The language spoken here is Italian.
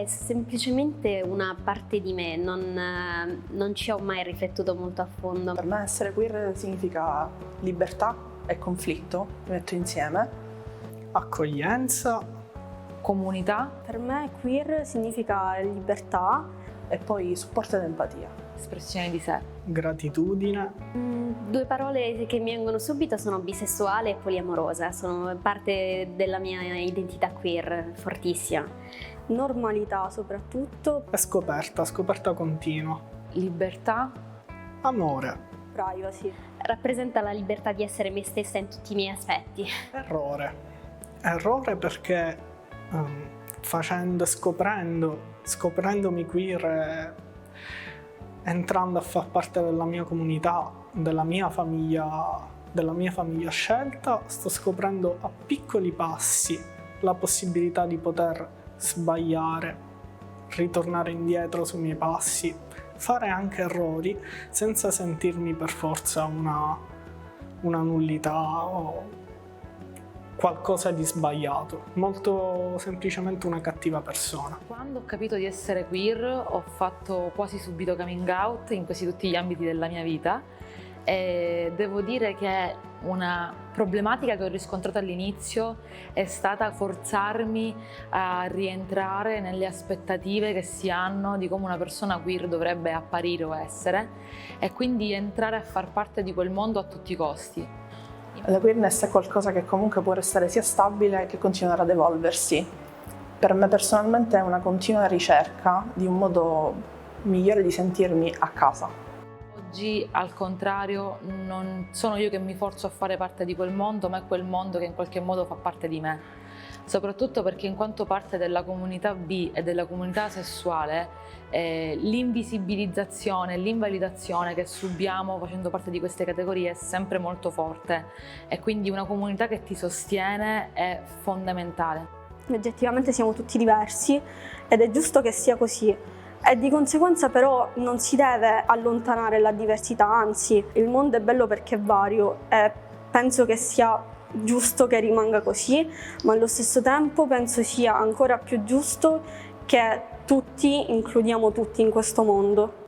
è semplicemente una parte di me, non ci ho mai riflettuto molto a fondo. Per me essere queer significa libertà e conflitto, li metto insieme. Accoglienza, comunità. Per me queer significa libertà e poi supporto ed empatia. Espressione di sé. gratitudine, Due parole che mi vengono subito sono bisessuale e poliamorosa, sono parte della mia identità queer fortissima. normalità soprattutto, e scoperta continua, Libertà. amore, privacy. Rappresenta la libertà di essere me stessa in tutti i miei aspetti. errore perché scoprendomi queer, entrando a far parte della mia comunità, della mia famiglia scelta, sto scoprendo a piccoli passi la possibilità di poter sbagliare, ritornare indietro sui miei passi, fare anche errori senza sentirmi per forza una nullità o qualcosa di sbagliato, molto semplicemente una cattiva persona. Quando ho capito di essere queer ho fatto quasi subito coming out in quasi tutti gli ambiti della mia vita e devo dire che una problematica che ho riscontrato all'inizio è stata forzarmi a rientrare nelle aspettative che si hanno di come una persona queer dovrebbe apparire o essere e quindi entrare a far parte di quel mondo a tutti i costi. La queerness è qualcosa che comunque può restare sia stabile che continuare ad evolversi. Per me personalmente è una continua ricerca di un modo migliore di sentirmi a casa. Oggi, al contrario, non sono io che mi forzo a fare parte di quel mondo, ma è quel mondo che in qualche modo fa parte di me. Soprattutto perché in quanto parte della comunità B e della comunità sessuale, l'invisibilizzazione, l'invalidazione che subiamo facendo parte di queste categorie è sempre molto forte e quindi una comunità che ti sostiene è fondamentale. Oggettivamente siamo tutti diversi ed è giusto che sia così. E di conseguenza però non si deve allontanare la diversità, anzi il mondo è bello perché è vario e penso che sia giusto che rimanga così, ma allo stesso tempo penso sia ancora più giusto che tutti includiamo tutti in questo mondo.